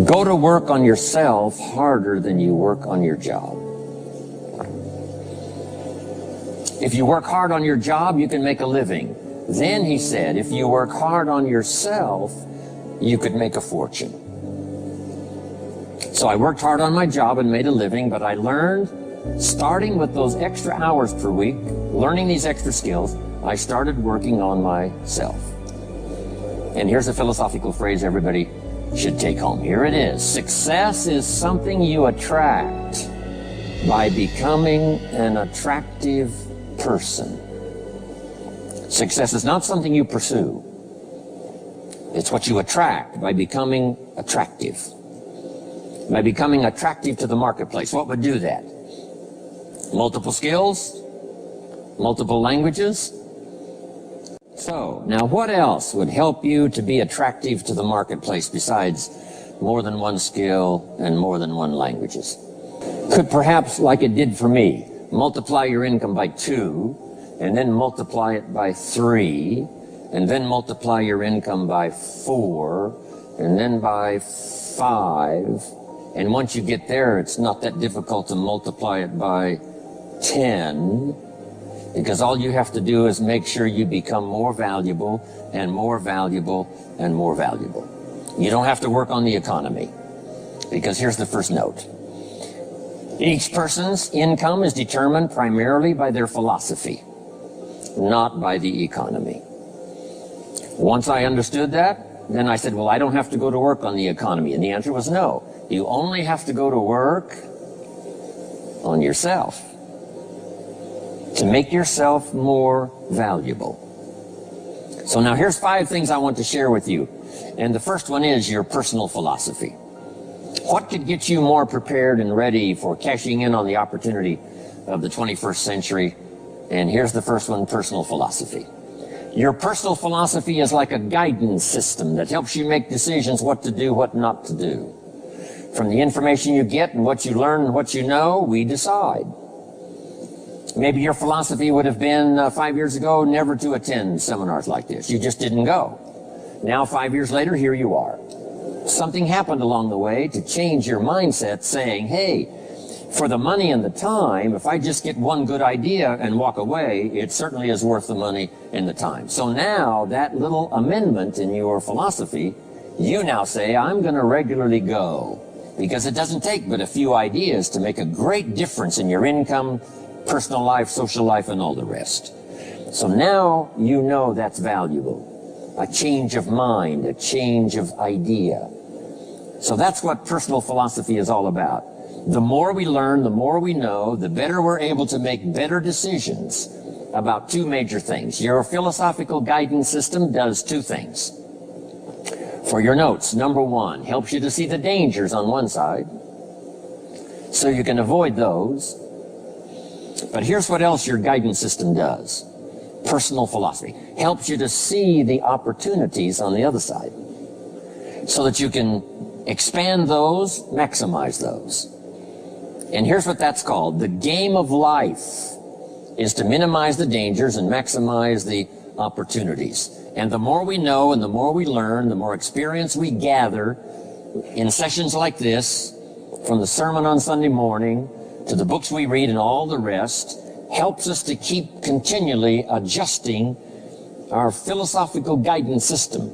Go to work on yourself harder than you work on your job. If you work hard on your job, you can make a living. Then he said, if you work hard on yourself, you could make a fortune. So I worked hard on my job and made a living, but I learned, starting with those extra hours per week, learning these extra skills, I started working on myself. And here's a philosophical phrase everybody should take home. Here it is. Success is something you attract by becoming an attractive person. Success is not something you pursue. It's what you attract by becoming attractive. By becoming attractive to the marketplace. What would do that? Multiple skills? Multiple languages? So, now what else would help you to be attractive to the marketplace besides more than one skill and more than one languages? Could perhaps, like it did for me, multiply your income by 2, and then multiply it by 3, and then multiply your income by 4, and then by 5, and once you get there, it's not that difficult to multiply it by 10, because all you have to do is make sure you become more valuable and more valuable and more valuable. You don't have to work on the economy, because here's the first note. Each person's income is determined primarily by their philosophy, not by the economy. Once I understood that, then I said, well, I don't have to go to work on the economy. And the answer was no. You only have to go to work on yourself to make yourself more valuable. So now here's 5 things I want to share with you. And the first one is your personal philosophy. What could get you more prepared and ready for cashing in on the opportunity of the 21st century? And here's the first one, personal philosophy. Your personal philosophy is like a guidance system that helps you make decisions what to do, what not to do. From the information you get and what you learn and what you know, we decide. Maybe your philosophy would have been 5 years ago never to attend seminars like this. You just didn't go. Now 5 years later, here you are. Something happened along the way to change your mindset, saying, hey, for the money and the time, if I just get one good idea and walk away, it certainly is worth the money and the time. So now that little amendment in your philosophy, you now say, I'm going to regularly go, because it doesn't take but a few ideas to make a great difference in your income, personal life, social life, and all the rest. So now you know that's valuable. A change of mind, a change of idea. So that's what personal philosophy is all about. The more we learn, the more we know, the better we're able to make better decisions about 2 major things. Your philosophical guidance system does 2 things. For your notes, number 1, helps you to see the dangers on one side, so you can avoid those. But here's what else your guidance system does. Personal philosophy helps you to see the opportunities on the other side, so that you can expand those, maximize those. And here's what that's called. The game of life is to minimize the dangers and maximize the opportunities. And the more we know and the more we learn, the more experience we gather in sessions like this, from the sermon on Sunday morning to the books we read and all the rest, helps us to keep continually adjusting our philosophical guidance system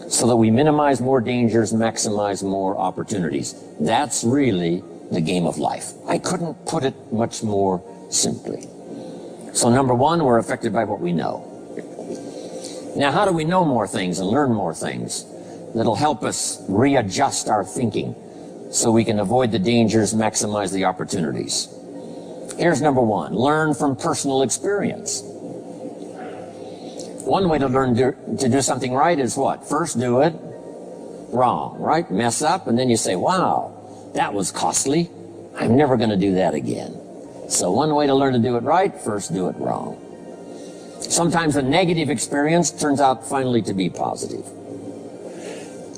so that we minimize more dangers, maximize more opportunities. That's really the game of life. I couldn't put it much more simply. So number 1, we're affected by what we know. Now, how do we know more things and learn more things that'll help us readjust our thinking so we can avoid the dangers, maximize the opportunities? Here's number 1, learn from personal experience. One way to learn to do something right is what? First do it wrong, right? Mess up, and then you say, wow, that was costly. I'm never going to do that again. So one way to learn to do it right, first do it wrong. Sometimes a negative experience turns out finally to be positive.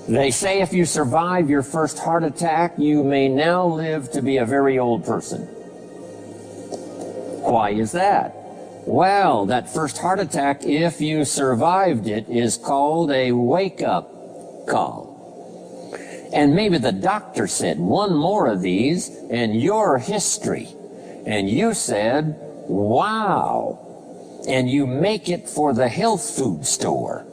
They say if you survive your first heart attack, you may now live to be a very old person. Why is that? Well, that first heart attack, if you survived it, is called a wake-up call. And maybe the doctor said, one more of these and you're history. And you said, wow. And you make it for the health food store.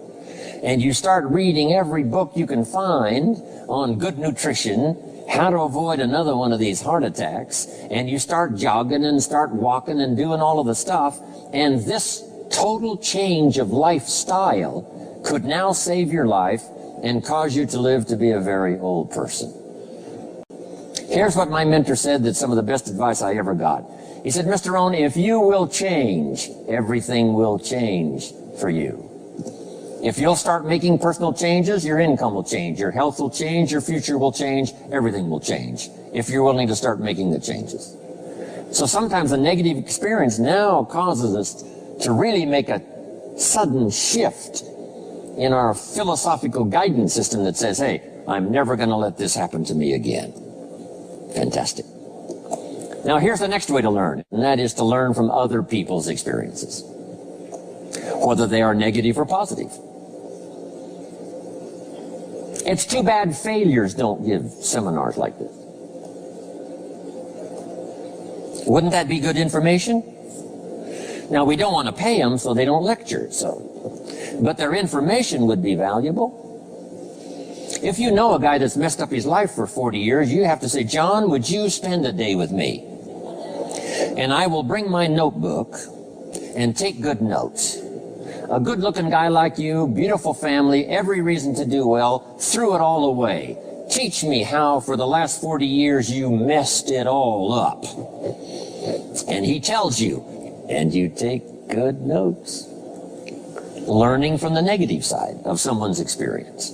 And you start reading every book you can find on good nutrition, how to avoid another one of these heart attacks. And you start jogging and start walking and doing all of the stuff. And this total change of lifestyle could now save your life and cause you to live to be a very old person. Here's what my mentor said, that's some of the best advice I ever got. He said, Mr. Rohn, if you will change, everything will change for you. If you'll start making personal changes, your income will change, your health will change, your future will change, everything will change, if you're willing to start making the changes. So sometimes a negative experience now causes us to really make a sudden shift in our philosophical guidance system that says, hey, I'm never going to let this happen to me again. Fantastic. Now here's the next way to learn, and that is to learn from other people's experiences, whether they are negative or positive. It's too bad failures don't give seminars like this. Wouldn't that be good information? Now, we don't want to pay them, so they don't lecture, but their information would be valuable. If you know a guy that's messed up his life for 40 years, you have to say, John, would you spend a day with me? And I will bring my notebook and take good notes. A good-looking guy like you, beautiful family, every reason to do well, threw it all away. Teach me how for the last 40 years you messed it all up. And he tells you, and you take good notes. Learning from the negative side of someone's experience.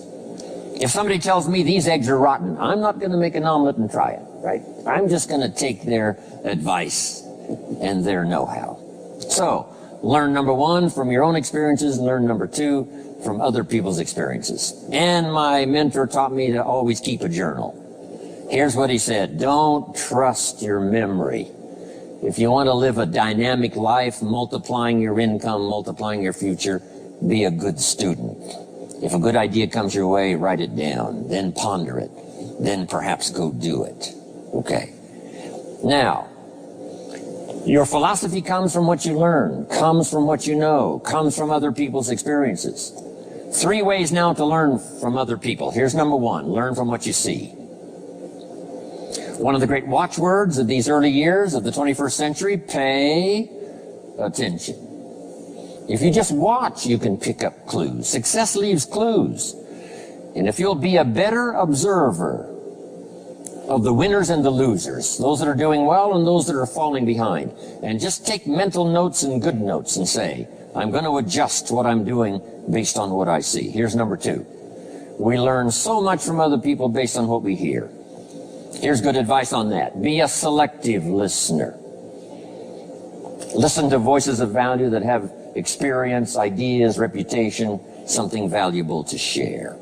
If somebody tells me these eggs are rotten, I'm not going to make an omelet and try it, right? I'm just going to take their advice and their know-how. So, learn number one from your own experiences, and learn number two from other people's experiences. And my mentor taught me to always keep a journal. Here's what he said, don't trust your memory. If you want to live a dynamic life, multiplying your income, multiplying your future, be a good student. If a good idea comes your way, write it down, then ponder it, then perhaps go do it. Okay. Now, your philosophy comes from what you learn, comes from what you know, comes from other people's experiences. 3 ways now to learn from other people. Here's number 1, learn from what you see. One of the great watchwords of these early years of the 21st century, pay attention. If you just watch, you can pick up clues. Success leaves clues. And if you'll be a better observer of the winners and the losers, those that are doing well and those that are falling behind, and just take mental notes and good notes and say, I'm going to adjust what I'm doing based on what I see. Here's number 2. We learn so much from other people based on what we hear. Here's good advice on that. Be a selective listener. Listen to voices of value that have experience, ideas, reputation, something valuable to share.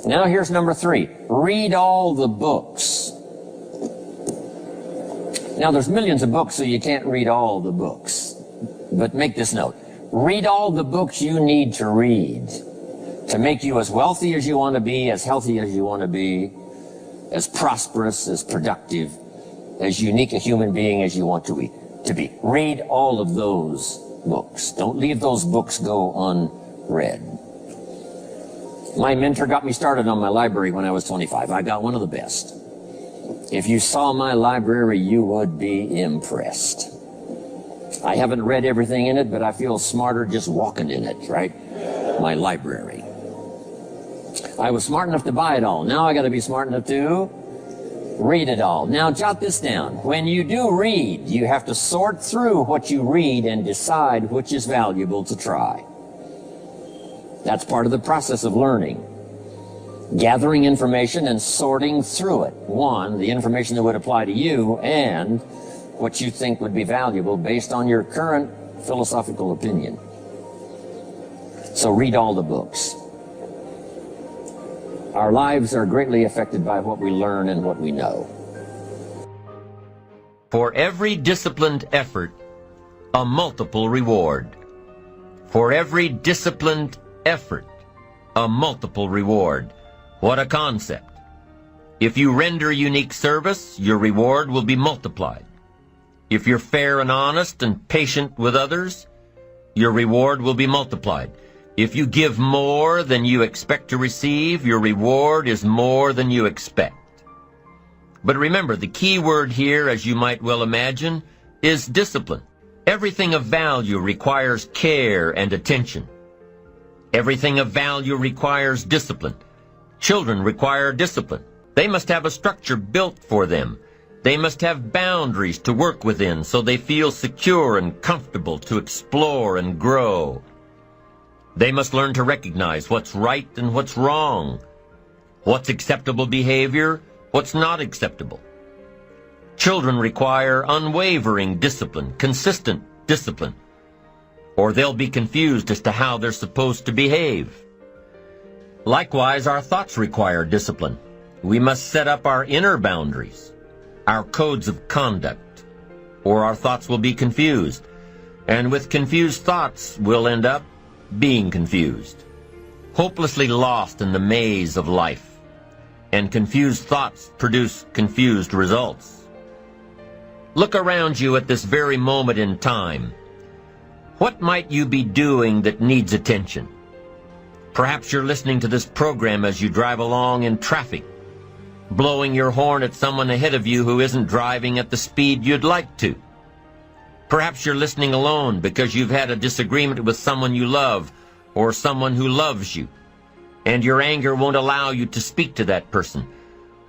Now here's number 3. Read all the books. Now there's millions of books, so you can't read all the books. But make this note. Read all the books you need to read to make you as wealthy as you want to be, as healthy as you want to be, as prosperous, as productive, as unique a human being as you want to be. Read all of those books. Don't leave those books go unread. My mentor got me started on my library when I was 25. I got one of the best. If you saw my library, you would be impressed. I haven't read everything in it, but I feel smarter just walking in it, right? My library. I was smart enough to buy it all. Now I got to be smart enough to read it all. Now jot this down. When you do read, you have to sort through what you read and decide which is valuable to try. That's part of the process of learning. Gathering information and sorting through it. 1, the information that would apply to you, and what you think would be valuable based on your current philosophical opinion. So read all the books. Our lives are greatly affected by what we learn and what we know. For every disciplined effort, a multiple reward. For every disciplined effort, a multiple reward. What a concept. If you render unique service, your reward will be multiplied. If you're fair and honest and patient with others, your reward will be multiplied. If you give more than you expect to receive, your reward is more than you expect. But remember, the key word here, as you might well imagine, is discipline. Everything of value requires care and attention. Everything of value requires discipline. Children require discipline. They must have a structure built for them. They must have boundaries to work within so they feel secure and comfortable to explore and grow. They must learn to recognize what's right and what's wrong, what's acceptable behavior, what's not acceptable. Children require unwavering discipline, consistent discipline, or they'll be confused as to how they're supposed to behave. Likewise, our thoughts require discipline. We must set up our inner boundaries, our codes of conduct, or our thoughts will be confused. And with confused thoughts, we'll end up being confused, hopelessly lost in the maze of life. And confused thoughts produce confused results. Look around you at this very moment in time. What might you be doing that needs attention? Perhaps you're listening to this program as you drive along in traffic, blowing your horn at someone ahead of you who isn't driving at the speed you'd like to. Perhaps you're listening alone because you've had a disagreement with someone you love or someone who loves you, and your anger won't allow you to speak to that person.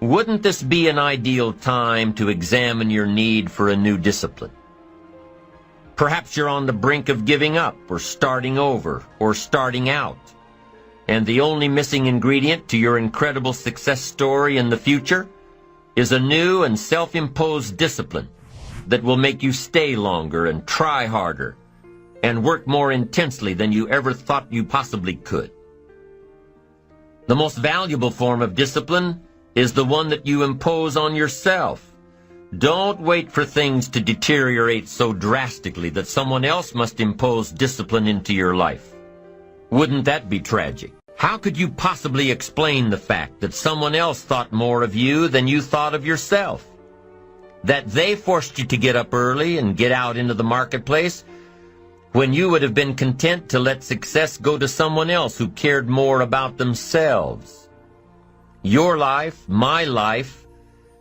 Wouldn't this be an ideal time to examine your need for a new discipline? Perhaps you're on the brink of giving up or starting over or starting out, and the only missing ingredient to your incredible success story in the future is a new and self-imposed discipline that will make you stay longer and try harder and work more intensely than you ever thought you possibly could. The most valuable form of discipline is the one that you impose on yourself. Don't wait for things to deteriorate so drastically that someone else must impose discipline into your life. Wouldn't that be tragic? How could you possibly explain the fact that someone else thought more of you than you thought of yourself? That they forced you to get up early and get out into the marketplace when you would have been content to let success go to someone else who cared more about themselves. Your life, my life,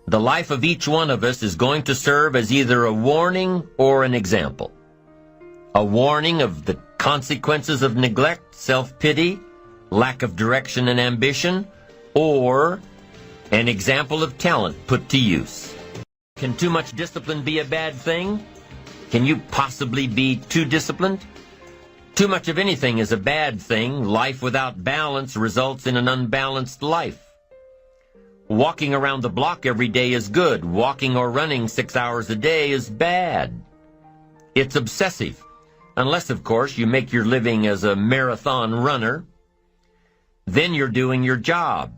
the life of each one of us is going to serve as either a warning or an example. A warning of the consequences of neglect, self-pity, lack of direction and ambition, or an example of talent put to use. Can too much discipline be a bad thing? Can you possibly be too disciplined? Too much of anything is a bad thing. Life without balance results in an unbalanced life. Walking around the block every day is good. Walking or running 6 hours a day is bad. It's obsessive. Unless, of course, you make your living as a marathon runner. Then you're doing your job.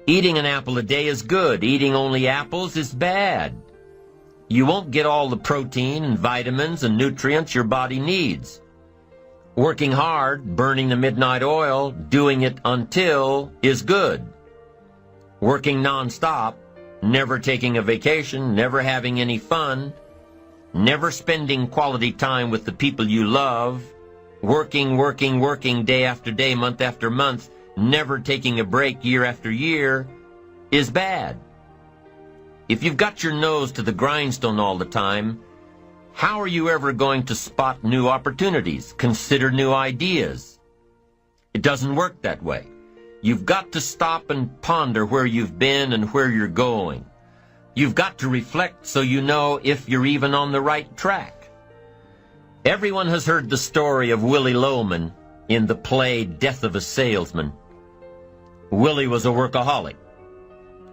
Eating an apple a day is good. Eating only apples is bad. You won't get all the protein and vitamins and nutrients your body needs. Working hard, burning the midnight oil, doing it until is good. Working nonstop, never taking a vacation, never having any fun, never spending quality time with the people you love, working day after day, month after month, never taking a break year after year, is bad. If you've got your nose to the grindstone all the time, how are you ever going to spot new opportunities, consider new ideas? It doesn't work that way. You've got to stop and ponder where you've been and where you're going. You've got to reflect so you know if you're even on the right track. Everyone has heard the story of Willie Loman in the play Death of a Salesman. Willie was a workaholic.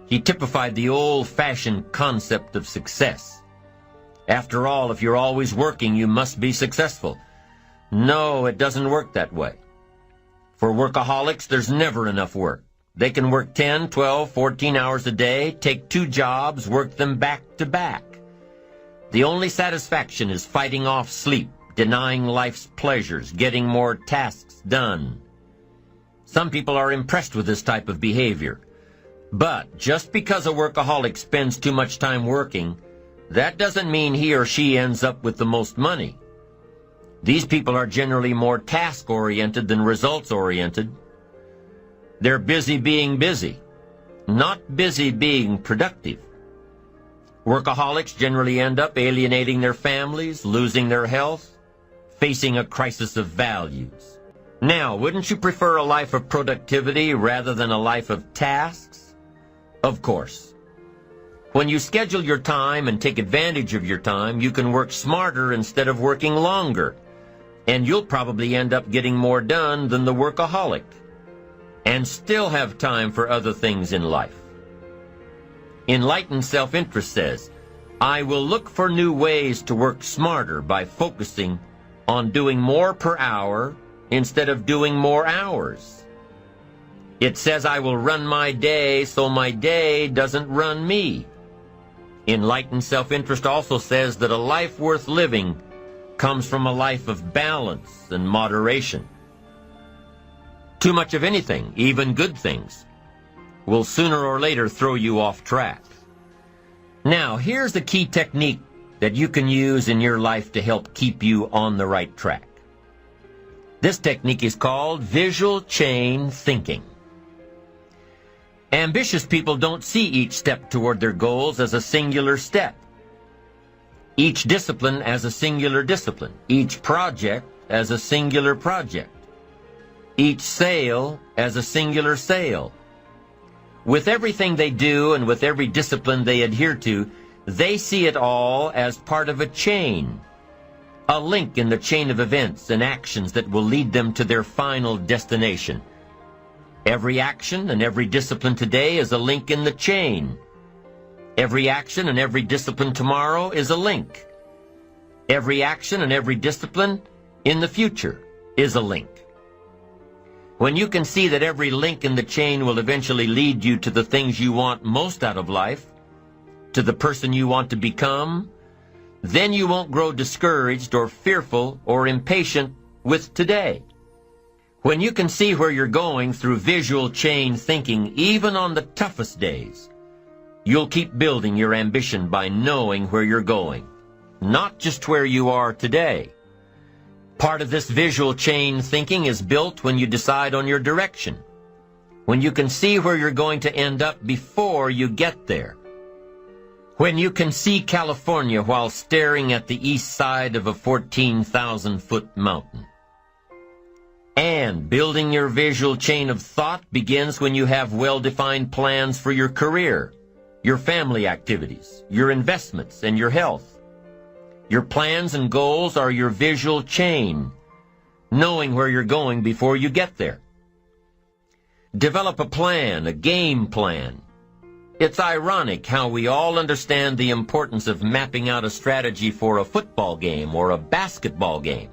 He typified the old-fashioned concept of success. After all, if you're always working, you must be successful. No, it doesn't work that way. For workaholics, there's never enough work. They can work 10, 12, 14 hours a day, take 2 jobs, work them back to back. The only satisfaction is fighting off sleep, denying life's pleasures, getting more tasks done. Some people are impressed with this type of behavior. But just because a workaholic spends too much time working, that doesn't mean he or she ends up with the most money. These people are generally more task-oriented than results-oriented. They're busy being busy, not busy being productive. Workaholics generally end up alienating their families, losing their health, facing a crisis of values. Now, wouldn't you prefer a life of productivity rather than a life of tasks? Of course. When you schedule your time and take advantage of your time, you can work smarter instead of working longer, and you'll probably end up getting more done than the workaholic, and still have time for other things in life. Enlightened self-interest says, I will look for new ways to work smarter by focusing on doing more per hour instead of doing more hours. It says I will run my day so my day doesn't run me. Enlightened self-interest also says that a life worth living comes from a life of balance and moderation. Too much of anything, even good things, will sooner or later throw you off track. Now, here's a key technique that you can use in your life to help keep you on the right track. This technique is called visual chain thinking. Ambitious people don't see each step toward their goals as a singular step. Each discipline as a singular discipline. Each project as a singular project. Each sale as a singular sale. With everything they do and with every discipline they adhere to, they see it all as part of a chain, a link in the chain of events and actions that will lead them to their final destination. Every action and every discipline today is a link in the chain. Every action and every discipline tomorrow is a link. Every action and every discipline in the future is a link. When you can see that every link in the chain will eventually lead you to the things you want most out of life, to the person you want to become, then you won't grow discouraged or fearful or impatient with today. When you can see where you're going through visual chain thinking, even on the toughest days, you'll keep building your ambition by knowing where you're going, not just where you are today. Part of this visual chain thinking is built when you decide on your direction, when you can see where you're going to end up before you get there. When you can see California while staring at the east side of a 14,000-foot mountain. And building your visual chain of thought begins when you have well-defined plans for your career, your family activities, your investments, and your health. Your plans and goals are your visual chain, knowing where you're going before you get there. Develop a plan, a game plan. It's ironic how we all understand the importance of mapping out a strategy for a football game or a basketball game.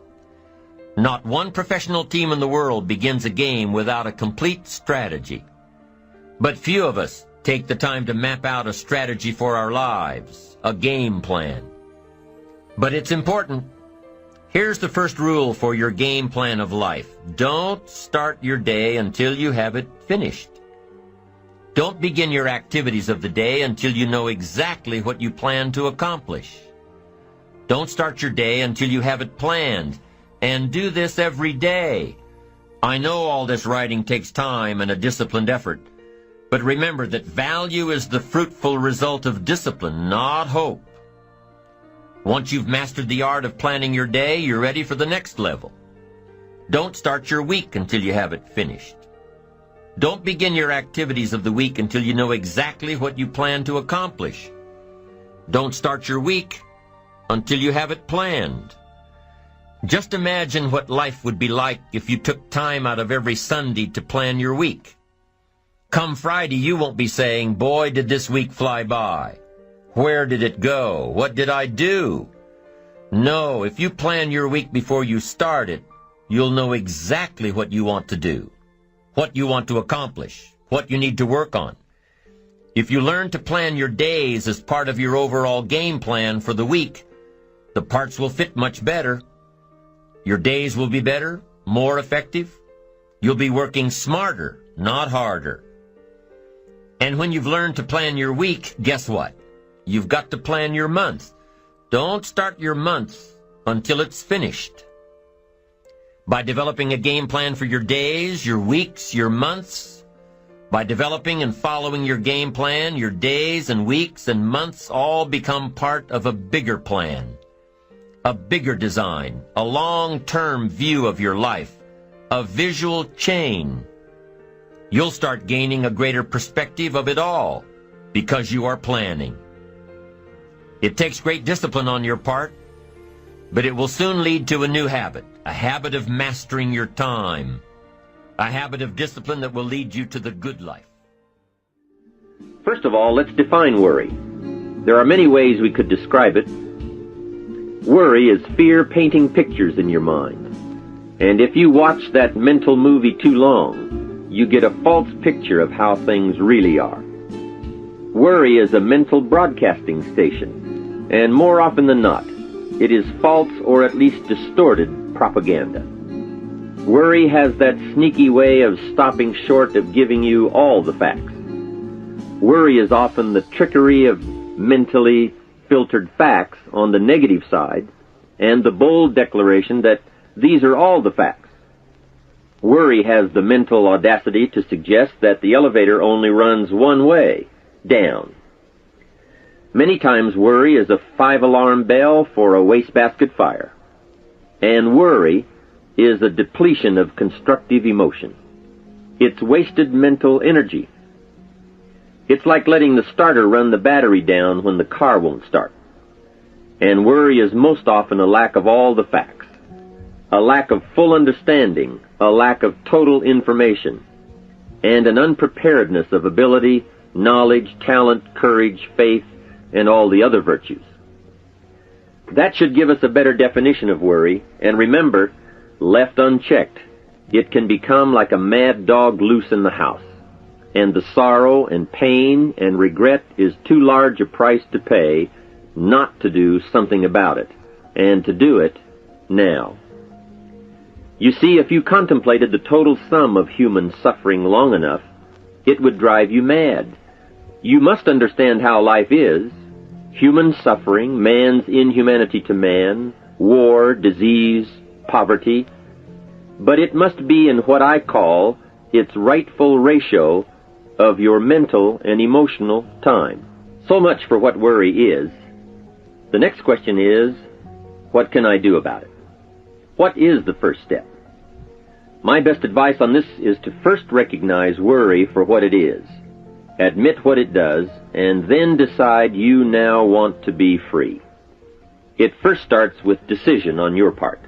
Not one professional team in the world begins a game without a complete strategy. But few of us take the time to map out a strategy for our lives, a game plan. But it's important. Here's the first rule for your game plan of life. Don't start your day until you have it finished. Don't begin your activities of the day until you know exactly what you plan to accomplish. Don't start your day until you have it planned, and do this every day. I know all this writing takes time and a disciplined effort, but remember that value is the fruitful result of discipline, not hope. Once you've mastered the art of planning your day, you're ready for the next level. Don't start your week until you have it finished. Don't begin your activities of the week until you know exactly what you plan to accomplish. Don't start your week until you have it planned. Just imagine what life would be like if you took time out of every Sunday to plan your week. Come Friday, you won't be saying, "Boy, did this week fly by. Where did it go? What did I do?" No, if you plan your week before you start it, you'll know exactly what you want to do, what you want to accomplish, what you need to work on. If you learn to plan your days as part of your overall game plan for the week, the parts will fit much better. Your days will be better, more effective. You'll be working smarter, not harder. And when you've learned to plan your week, guess what? You've got to plan your month. Don't start your month until it's finished. By developing a game plan for your days, your weeks, your months, by developing and following your game plan, your days and weeks and months all become part of a bigger plan, a bigger design, a long-term view of your life, a visual chain. You'll start gaining a greater perspective of it all because you are planning. It takes great discipline on your part, but it will soon lead to a new habit, a habit of mastering your time, a habit of discipline that will lead you to the good life. First of all, let's define worry. There are many ways we could describe it. Worry is fear painting pictures in your mind. And if you watch that mental movie too long, you get a false picture of how things really are. Worry is a mental broadcasting station, and more often than not, it is false or at least distorted propaganda. Worry has that sneaky way of stopping short of giving you all the facts. Worry is often the trickery of mentally filtered facts on the negative side and the bold declaration that these are all the facts. Worry has the mental audacity to suggest that the elevator only runs one way, down. Many times worry is a 5-alarm bell for a wastebasket fire. And worry is a depletion of constructive emotion. It's wasted mental energy. It's like letting the starter run the battery down when the car won't start. And worry is most often a lack of all the facts, a lack of full understanding, a lack of total information, and an unpreparedness of ability, knowledge, talent, courage, faith, and all the other virtues. That should give us a better definition of worry, and remember, left unchecked, it can become like a mad dog loose in the house, and the sorrow and pain and regret is too large a price to pay not to do something about it, and to do it now. You see, if you contemplated the total sum of human suffering long enough, it would drive you mad. You must understand how life is. Human suffering, man's inhumanity to man, war, disease, poverty. But it must be in what I call its rightful ratio of your mental and emotional time. So much for what worry is. The next question is, what can I do about it? What is the first step? My best advice on this is to first recognize worry for what it is, admit what it does, and then decide you now want to be free. It first starts with decision on your part.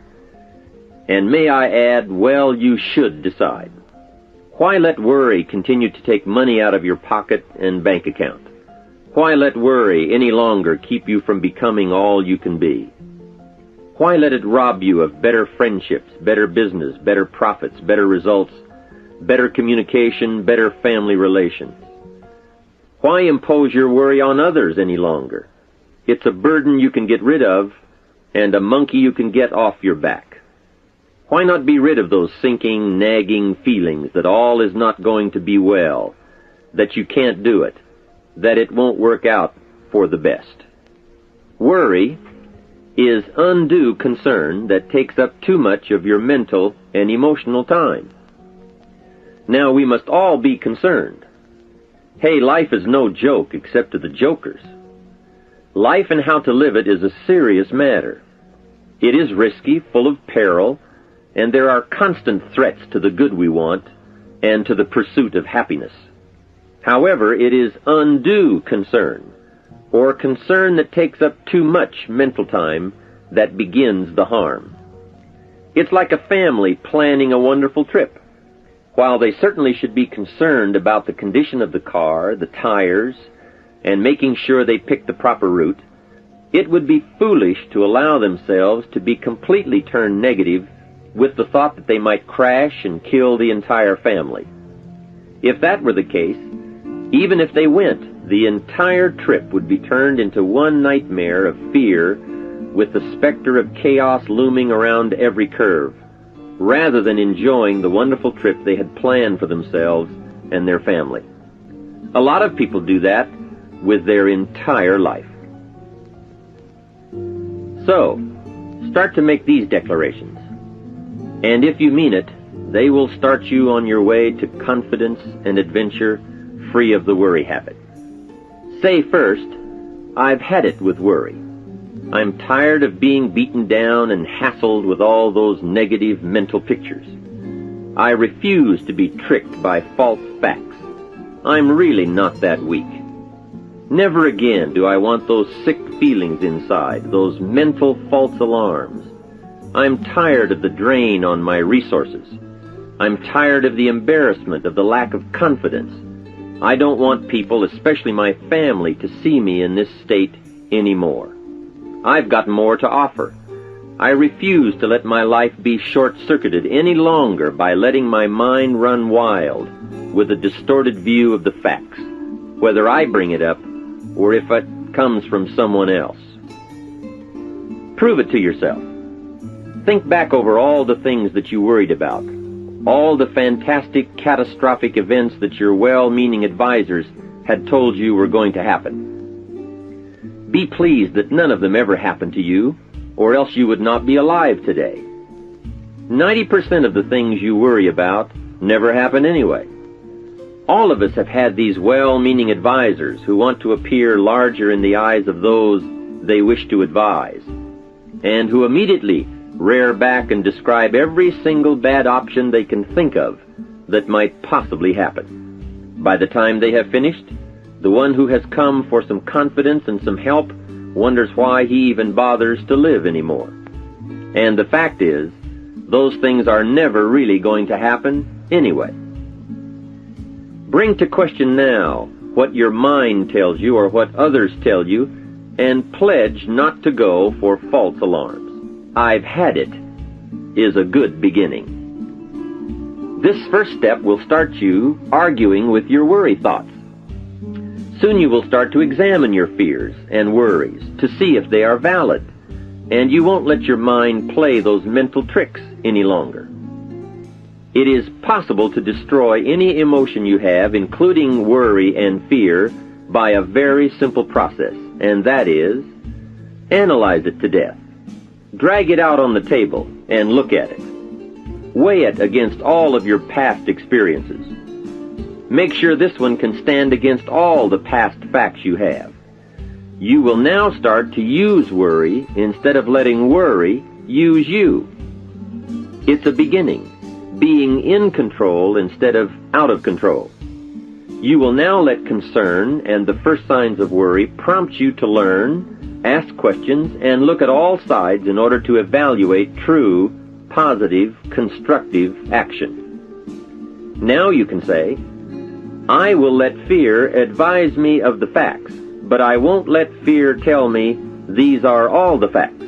And may I add, well, you should decide. Why let worry continue to take money out of your pocket and bank account? Why let worry any longer keep you from becoming all you can be? Why let it rob you of better friendships, better business, better profits, better results, better communication, better family relations? Why impose your worry on others any longer? It's a burden you can get rid of and a monkey you can get off your back. Why not be rid of those sinking, nagging feelings that all is not going to be well, that you can't do it, that it won't work out for the best? Worry is undue concern that takes up too much of your mental and emotional time. Now, we must all be concerned. Hey, life is no joke except to the jokers. Life and how to live it is a serious matter. It is risky, full of peril, and there are constant threats to the good we want and to the pursuit of happiness. However, it is undue concern, or concern that takes up too much mental time, that begins the harm. It's like a family planning a wonderful trip. While they certainly should be concerned about the condition of the car, the tires, and making sure they pick the proper route, it would be foolish to allow themselves to be completely turned negative with the thought that they might crash and kill the entire family. If that were the case, even if they went, the entire trip would be turned into one nightmare of fear with the specter of chaos looming around every curve, rather than enjoying the wonderful trip they had planned for themselves and their family. A lot of people do that with their entire life. So, start to make these declarations. And if you mean it, they will start you on your way to confidence and adventure, free of the worry habit. Say first, I've had it with worry. I'm tired of being beaten down and hassled with all those negative mental pictures. I refuse to be tricked by false facts. I'm really not that weak. Never again do I want those sick feelings inside, those mental false alarms. I'm tired of the drain on my resources. I'm tired of the embarrassment of the lack of confidence. I don't want people, especially my family, to see me in this state anymore. I've got more to offer. I refuse to let my life be short-circuited any longer by letting my mind run wild with a distorted view of the facts, whether I bring it up or if it comes from someone else. Prove it to yourself. Think back over all the things that you worried about, all the fantastic, catastrophic events that your well-meaning advisors had told you were going to happen. Be pleased that none of them ever happened to you, or else you would not be alive today. 90% of the things you worry about never happen anyway. All of us have had these well-meaning advisors who want to appear larger in the eyes of those they wish to advise, and who immediately rear back and describe every single bad option they can think of that might possibly happen. By the time they have finished, the one who has come for some confidence and some help wonders why he even bothers to live anymore. And the fact is, those things are never really going to happen anyway. Bring to question now what your mind tells you or what others tell you, and pledge not to go for false alarms. I've had it is a good beginning. This first step will start you arguing with your worry thoughts. Soon you will start to examine your fears and worries to see if they are valid, and you won't let your mind play those mental tricks any longer. It is possible to destroy any emotion you have, including worry and fear, by a very simple process, and that is, analyze it to death. Drag it out on the table and look at it. Weigh it against all of your past experiences. Make sure this one can stand against all the past facts you have. You will now start to use worry instead of letting worry use you. It's a beginning, being in control instead of out of control. You will now let concern and the first signs of worry prompt you to learn, ask questions, and look at all sides in order to evaluate true, positive, constructive action. Now you can say, I will let fear advise me of the facts, but I won't let fear tell me these are all the facts.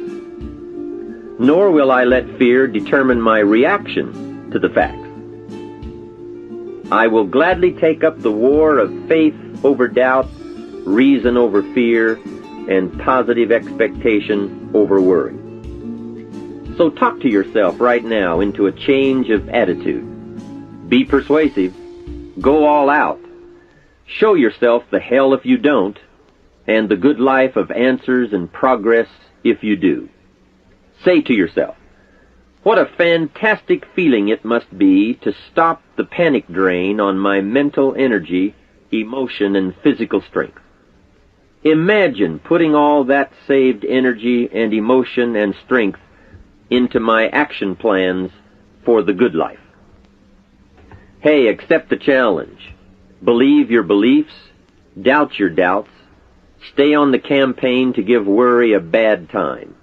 Nor will I let fear determine my reaction to the facts. I will gladly take up the war of faith over doubt, reason over fear, and positive expectation over worry. So talk to yourself right now into a change of attitude. Be persuasive. Go all out. Show yourself the hell if you don't, and the good life of answers and progress if you do. Say to yourself, what a fantastic feeling it must be to stop the panic drain on my mental energy, emotion, and physical strength. Imagine putting all that saved energy and emotion and strength into my action plans for the good life. Hey, accept the challenge. Believe your beliefs, doubt your doubts, stay on the campaign to give worry a bad time.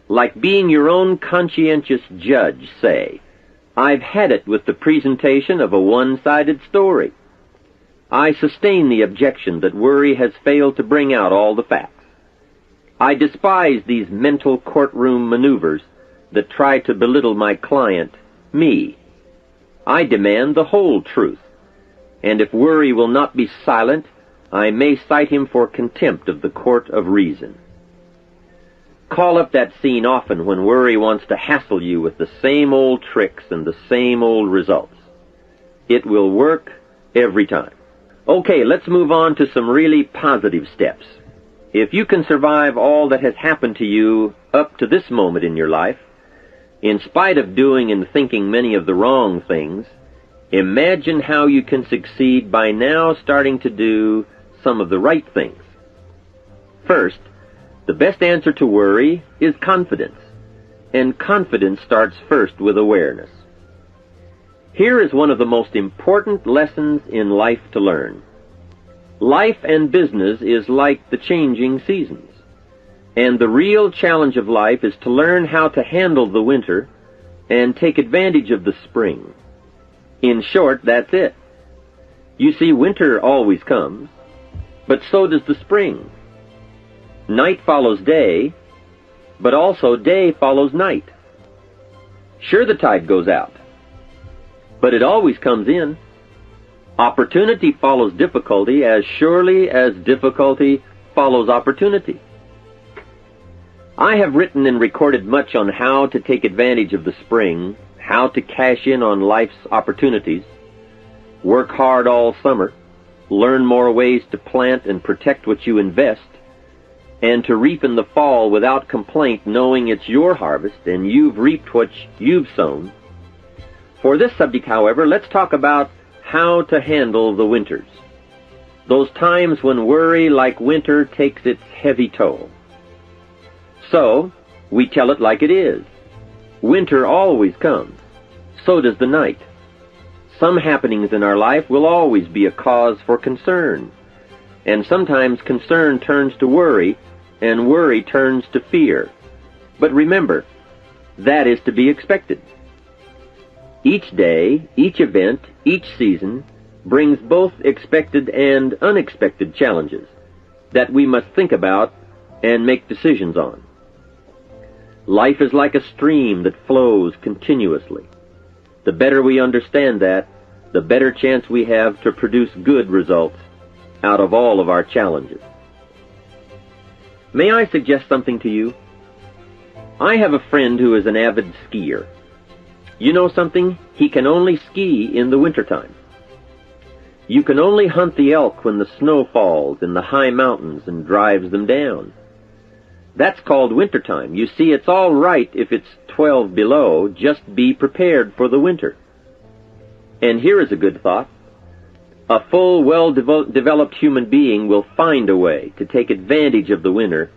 Like being your own conscientious judge, say, I've had it with the presentation of a one-sided story. I sustain the objection that worry has failed to bring out all the facts. I despise these mental courtroom maneuvers that try to belittle my client, me. I demand the whole truth, and if worry will not be silent, I may cite him for contempt of the court of reason. Call up that scene often when worry wants to hassle you with the same old tricks and the same old results. It will work every time. Okay, let's move on to some really positive steps. If you can survive all that has happened to you up to this moment in your life, in spite of doing and thinking many of the wrong things, imagine how you can succeed by now starting to do some of the right things. First, the best answer to worry is confidence, and confidence starts first with awareness. Here is one of the most important lessons in life to learn. Life and business is like the changing seasons, and the real challenge of life is to learn how to handle the winter and take advantage of the spring. In short, that's it. You see, winter always comes, but so does the spring. Night follows day, but also day follows night. Sure, the tide goes out, but it always comes in. Opportunity follows difficulty as surely as difficulty follows opportunity. I have written and recorded much on how to take advantage of the spring, how to cash in on life's opportunities, work hard all summer, learn more ways to plant and protect what you invest, and to reap in the fall without complaint, knowing it's your harvest and you've reaped what you've sown. For this subject, however, let's talk about how to handle the winters. Those times when worry, like winter, takes its heavy toll. So, we tell it like it is. Winter always comes. So does the night. Some happenings in our life will always be a cause for concern. And sometimes concern turns to worry, and worry turns to fear. But remember, that is to be expected. Each day, each event, each season brings both expected and unexpected challenges that we must think about and make decisions on. Life is like a stream that flows continuously. The better we understand that, the better chance we have to produce good results out of all of our challenges. May I suggest something to you? I have a friend who is an avid skier. You know something? He can only ski in the wintertime. You can only hunt the elk when the snow falls in the high mountains and drives them down. That's called wintertime. You see, it's all right if it's 12 below. Just be prepared for the winter. And here is a good thought. A full, well-developed human being will find a way to take advantage of the winter,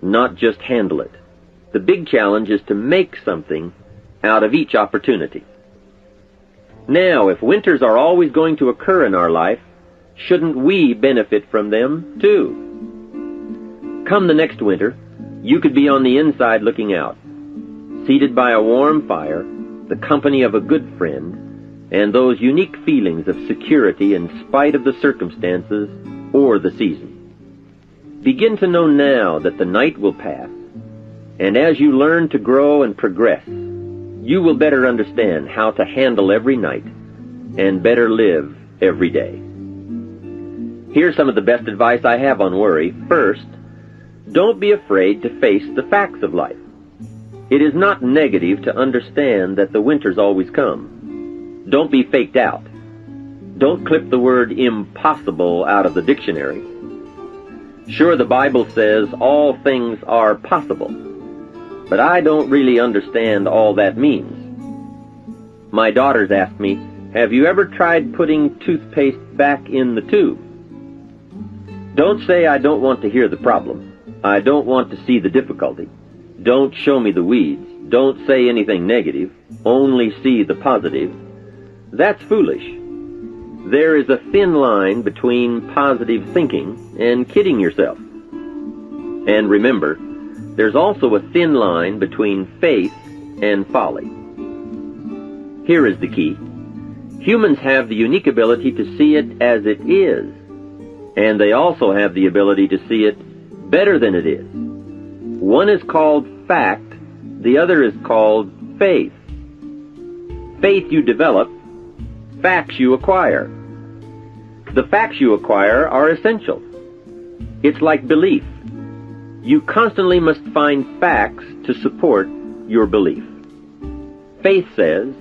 not just handle it. The big challenge is to make something out of each opportunity. Now, if winters are always going to occur in our life, shouldn't we benefit from them too? Come the next winter, you could be on the inside looking out, seated by a warm fire, the company of a good friend, and those unique feelings of security in spite of the circumstances or the season. Begin to know now that the night will pass, and as you learn to grow and progress, you will better understand how to handle every night and better live every day. Here's some of the best advice I have on worry. First, don't be afraid to face the facts of life. It is not negative to understand that the winters always come. Don't be faked out. Don't clip the word impossible out of the dictionary. Sure, the Bible says all things are possible, but I don't really understand all that means. My daughters ask me, have you ever tried putting toothpaste back in the tube? Don't say I don't want to hear the problem. I don't want to see the difficulty. Don't show me the weeds. Don't say anything negative. Only see the positive. That's foolish. There is a thin line between positive thinking and kidding yourself. And remember, there's also a thin line between faith and folly. Here is the key. Humans have the unique ability to see it as it is, and they also have the ability to see it better than it is. One is called fact, the other is called faith. Faith you develop, facts you acquire. The facts you acquire are essential. It's like belief. You constantly must find facts to support your belief. Faith says,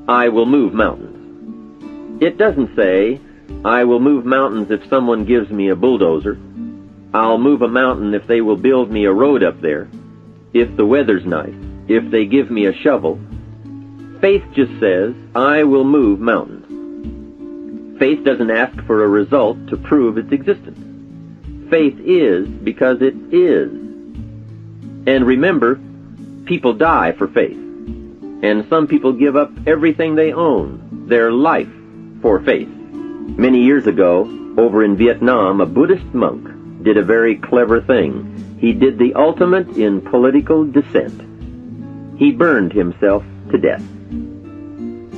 I will move mountains. It doesn't say, I will move mountains if someone gives me a bulldozer. I'll move a mountain if they will build me a road up there, if the weather's nice, if they give me a shovel. Faith just says, I will move mountains. Faith doesn't ask for a result to prove its existence. Faith is because it is. And remember, people die for faith. And some people give up everything they own, their life, for faith. Many years ago, over in Vietnam, a Buddhist monk did a very clever thing. He did the ultimate in political dissent. He burned himself to death.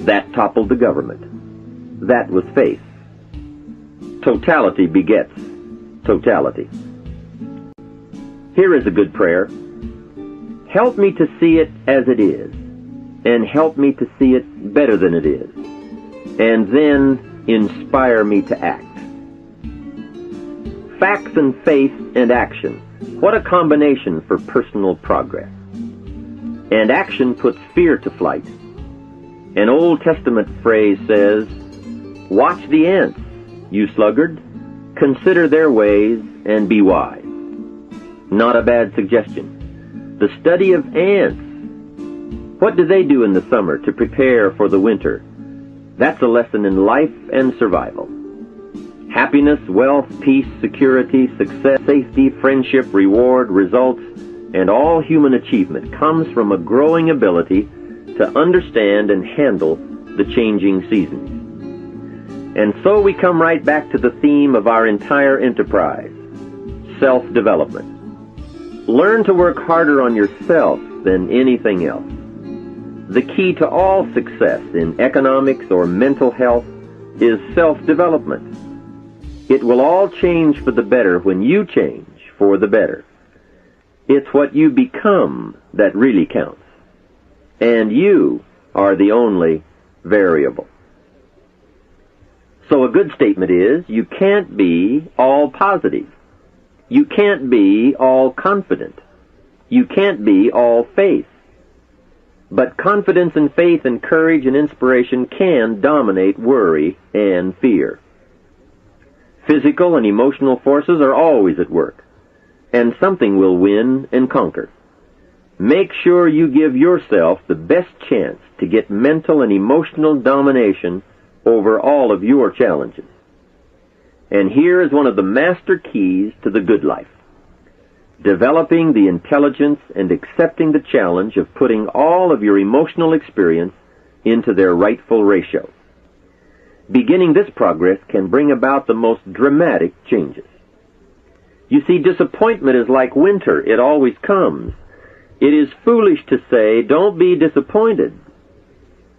That toppled the government. That was faith. Totality begets totality. Here is a good prayer. Help me to see it as it is, and help me to see it better than it is, and then inspire me to act. Facts and faith and action. What a combination for personal progress. And action puts fear to flight. An Old Testament phrase says, watch the ants, you sluggard. Consider their ways and be wise. Not a bad suggestion. The study of ants. What do they do in the summer to prepare for the winter? That's a lesson in life and survival. Happiness, wealth, peace, security, success, safety, friendship, reward, results, and all human achievement comes from a growing ability to understand and handle the changing seasons. And so we come right back to the theme of our entire enterprise, self-development. Learn to work harder on yourself than anything else. The key to all success in economics or mental health is self-development. It will all change for the better when you change for the better. It's what you become that really counts. And you are the only variable. So a good statement is, you can't be all positive. You can't be all confident. You can't be all faith. But confidence and faith and courage and inspiration can dominate worry and fear. Physical and emotional forces are always at work, and something will win and conquer. Make sure you give yourself the best chance to get mental and emotional domination over all of your challenges. And here is one of the master keys to the good life. Developing the intelligence and accepting the challenge of putting all of your emotional experience into their rightful ratio. Beginning this progress can bring about the most dramatic changes. You see, disappointment is like winter. It always comes. It is foolish to say, don't be disappointed.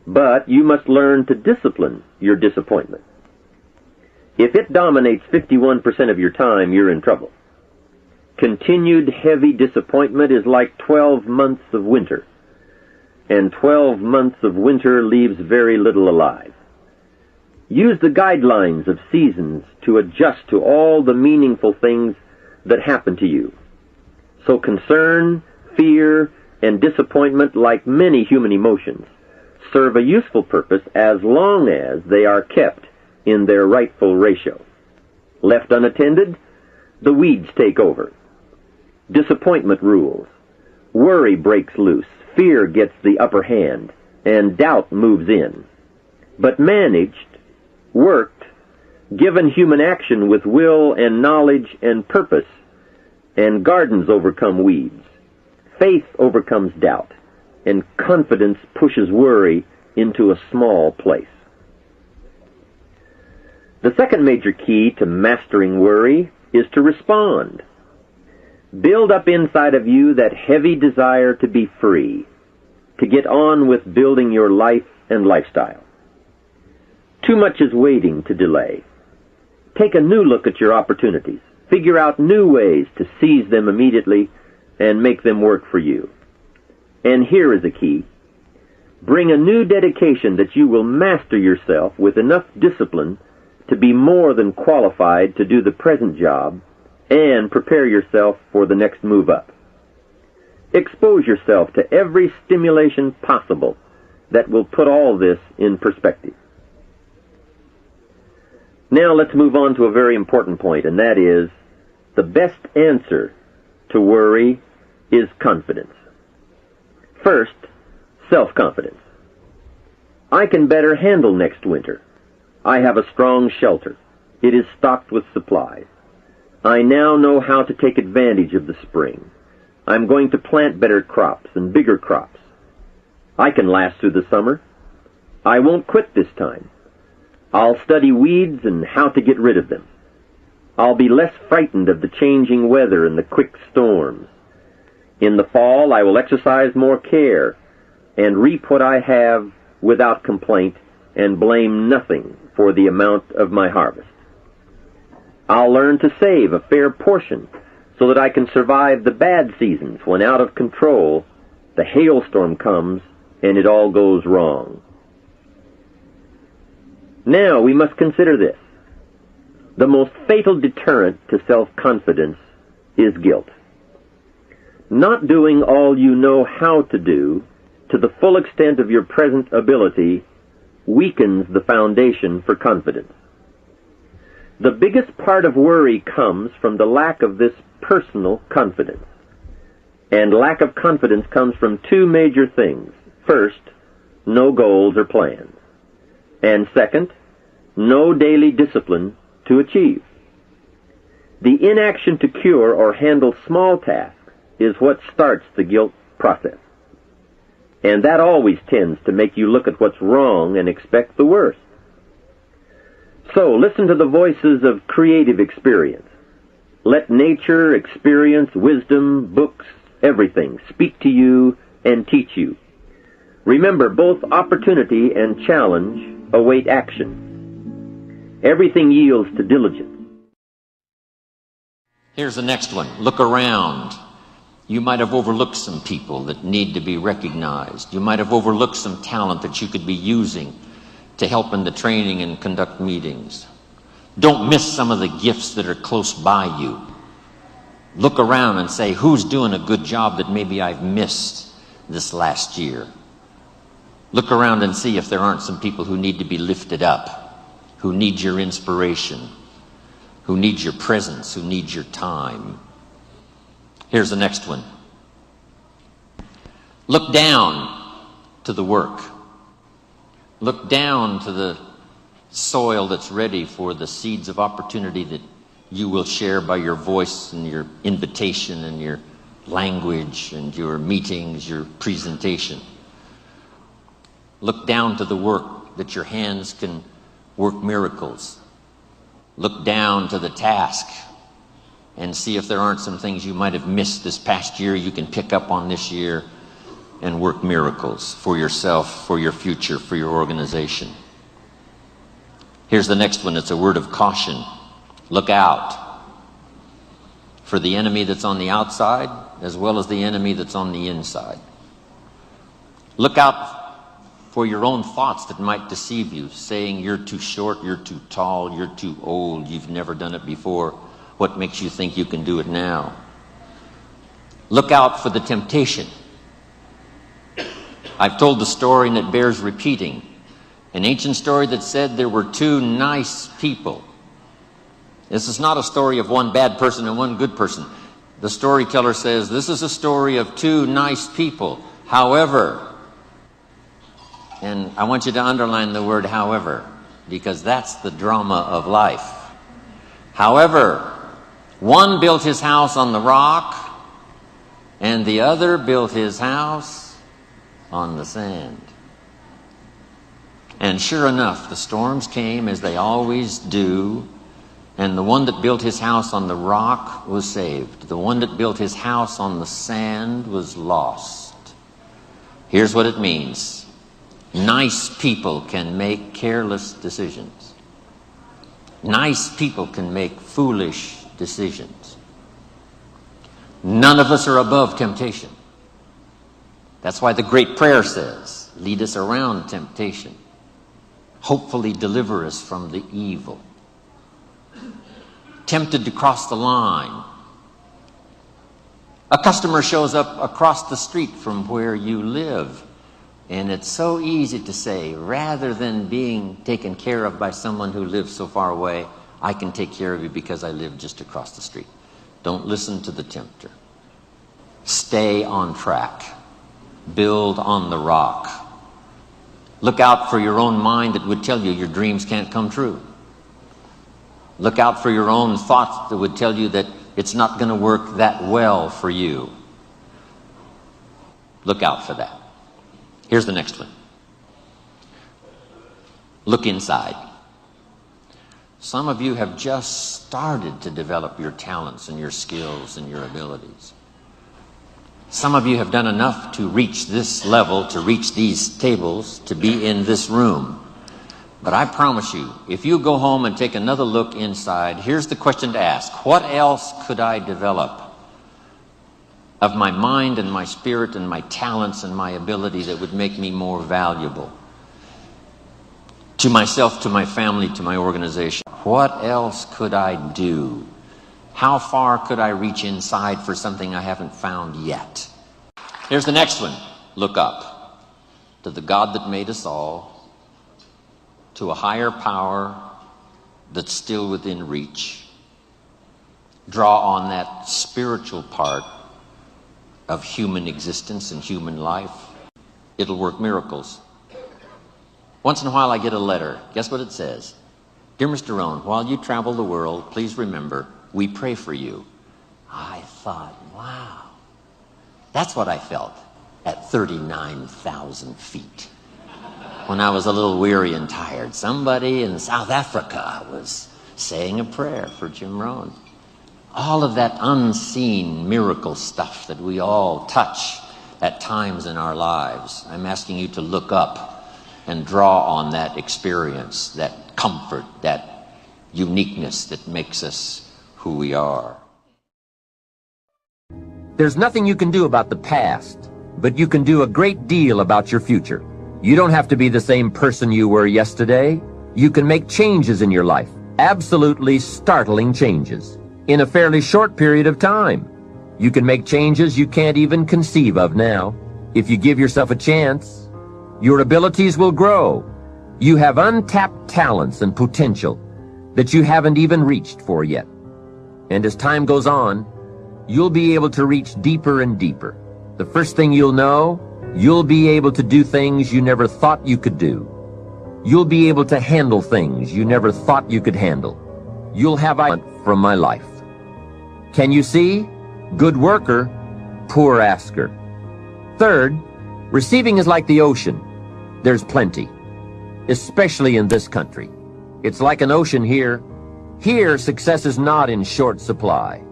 But you must learn to discipline your disappointment. If it dominates 51% of your time, you're in trouble. Continued heavy disappointment is like 12 months of winter. And 12 months of winter leaves very little alive. Use the guidelines of seasons to adjust to all the meaningful things that happen to you. So concern, fear, and disappointment, like many human emotions, serve a useful purpose as long as they are kept in their rightful ratio. Left unattended, the weeds take over. Disappointment rules. Worry breaks loose. Fear gets the upper hand, and doubt moves in. But managed, worked, given human action with will and knowledge and purpose, and gardens overcome weeds. Faith overcomes doubt, and confidence pushes worry into a small place. The second major key to mastering worry is to respond. Build up inside of you that heavy desire to be free, to get on with building your life and lifestyle. Too much is waiting to delay. Take a new look at your opportunities. Figure out new ways to seize them immediately and make them work for you. And here is a key. Bring a new dedication that you will master yourself with enough discipline to be more than qualified to do the present job and prepare yourself for the next move up. Expose yourself to every stimulation possible that will put all this in perspective. Now let's move on to a very important point, and that is the best answer to worry is confidence. First, self-confidence. I can better handle next winter. I have a strong shelter. It is stocked with supplies. I now know how to take advantage of the spring. I'm going to plant better crops and bigger crops. I can last through the summer. I won't quit this time. I'll study weeds and how to get rid of them. I'll be less frightened of the changing weather and the quick storms. In the fall, I will exercise more care and reap what I have without complaint and blame nothing for the amount of my harvest. I'll learn to save a fair portion so that I can survive the bad seasons when out of control the hailstorm comes and it all goes wrong. Now we must consider this. The most fatal deterrent to self-confidence is guilt. Not doing all you know how to do to the full extent of your present ability weakens the foundation for confidence. The biggest part of worry comes from the lack of this personal confidence. And lack of confidence comes from two major things. First, no goals or plans. And second, no daily discipline to achieve. The inaction to cure or handle small tasks is what starts the guilt process. And that always tends to make you look at what's wrong and expect the worst. So listen to the voices of creative experience. Let nature, experience, wisdom, books, everything speak to you and teach you. Remember, both opportunity and challenge await action. Everything yields to diligence. Here's the next one. Look around. You might have overlooked some people that need to be recognized. You might have overlooked some talent that you could be using to help in the training and conduct meetings. Don't miss some of the gifts that are close by you. Look around and say, who's doing a good job that maybe I've missed this last year? Look around and see if there aren't some people who need to be lifted up, who need your inspiration, who need your presence, who need your time. Here's the next one. Look down to the work. Look down to the soil that's ready for the seeds of opportunity that you will share by your voice and your invitation and your language and your meetings, your presentation. Look down to the work that your hands can work miracles. Look down to the task and see if there aren't some things you might have missed this past year you can pick up on this year and work miracles for yourself, for your future, for your organization. Here's the next one. It's a word of caution. Look out for the enemy that's on the outside as well as the enemy that's on the inside. Look out for your own thoughts that might deceive you, saying you're too short, you're too tall, you're too old, you've never done it before. What makes you think you can do it now? Look out for the temptation. I've told the story and it bears repeating. An ancient story that said there were two nice people. This is not a story of one bad person and one good person. The storyteller says this is a story of two nice people. However, and I want you to underline the word however, because that's the drama of life. However, one built his house on the rock and the other built his house on the sand. And sure enough, the storms came as they always do, and the one that built his house on the rock was saved. The one that built his house on the sand was lost. Here's what it means. Nice people can make careless decisions. Nice people can make foolish decisions. None of us are above temptation. That's why the great prayer says, lead us around temptation. Hopefully deliver us from the evil. Tempted to cross the line. A customer shows up across the street from where you live. And it's so easy to say, rather than being taken care of by someone who lives so far away, I can take care of you because I live just across the street. Don't listen to the tempter. Stay on track. Build on the rock. Look out for your own mind that would tell you your dreams can't come true. Look out for your own thoughts that would tell you that it's not going to work that well for you. Look out for that. Here's the next one. Look inside. Some of you have just started to develop your talents and your skills and your abilities. Some of you have done enough to reach this level, to reach these tables, to be in this room. But I promise you, if you go home and take another look inside, here's the question to ask. What else could I develop of my mind and my spirit and my talents and my ability that would make me more valuable to myself, to my family, to my organization? What else could I do? How far could I reach inside for something I haven't found yet? Here's the next one. Look up to the God that made us all, to a higher power that's still within reach. Draw on that spiritual part of human existence and human life. It'll work miracles. Once in a while I get a letter. Guess what it says? Dear Mr. Rohn, while you travel the world, please remember, we pray for you. I thought, wow. That's what I felt at 39,000 feet. When I was a little weary and tired, somebody in South Africa was saying a prayer for Jim Rohn. All of that unseen miracle stuff that we all touch at times in our lives. I'm asking you to look up and draw on that experience, that comfort, that uniqueness that makes us who we are. There's nothing you can do about the past, but you can do a great deal about your future. You don't have to be the same person you were yesterday. You can make changes in your life, absolutely startling changes, in a fairly short period of time. You can make changes you can't even conceive of now. If you give yourself a chance, your abilities will grow. You have untapped talents and potential that you haven't even reached for yet. And as time goes on, you'll be able to reach deeper and deeper. The first thing you'll know, you'll be able to do things you never thought you could do. You'll be able to handle things you never thought you could handle. You'll have I want from my life. Can you see? Good worker, poor asker. Third, receiving is like the ocean. There's plenty, especially in this country. It's like an ocean here. Here, success is not in short supply.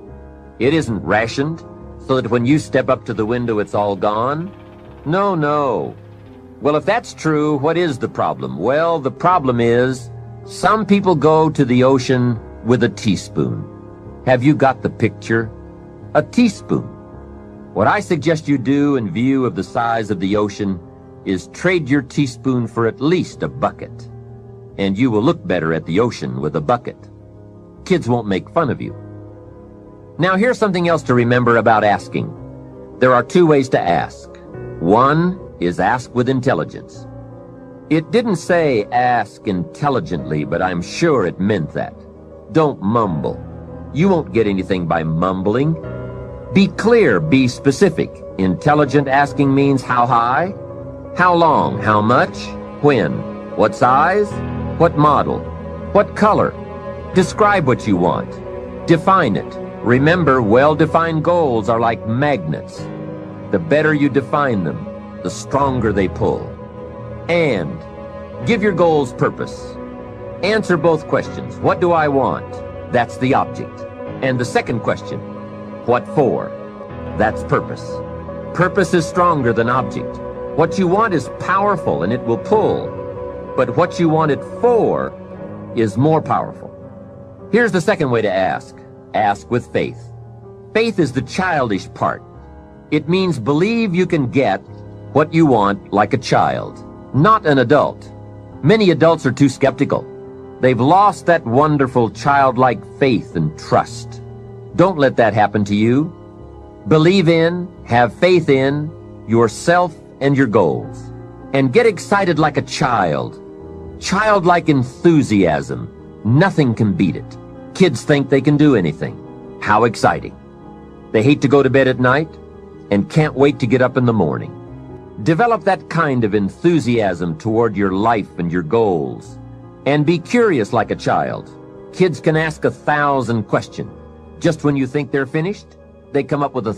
It isn't rationed, so that when you step up to the window, it's all gone. No, no. Well, if that's true, what is the problem? Well, the problem is, some people go to the ocean with a teaspoon. Have you got the picture? A teaspoon. What I suggest you do in view of the size of the ocean is trade your teaspoon for at least a bucket. And you will look better at the ocean with a bucket. Kids won't make fun of you. Now here's something else to remember about asking. There are two ways to ask. One is ask with intelligence. It didn't say ask intelligently, but I'm sure it meant that. Don't mumble. You won't get anything by mumbling. Be clear, be specific. Intelligent asking means how high, how long, how much, when, what size, what model, what color. Describe what you want. Define it. Remember, well-defined goals are like magnets. The better you define them, the stronger they pull. And give your goals purpose. Answer both questions. What do I want? That's the object. And the second question, what for? That's purpose. Purpose is stronger than object. What you want is powerful and it will pull. But what you want it for is more powerful. Here's the second way to ask. Ask with faith. Faith is the childish part. It means believe you can get what you want like a child, not an adult. Many adults are too skeptical. They've lost that wonderful childlike faith and trust. Don't let that happen to you. Believe in, have faith in yourself and your goals. And get excited like a child. Childlike enthusiasm. Nothing can beat it. Kids think they can do anything. How exciting. They hate to go to bed at night and can't wait to get up in the morning. Develop that kind of enthusiasm toward your life and your goals. And be curious like a child. Kids can ask 1,000 questions. Just when you think they're finished, they come up with a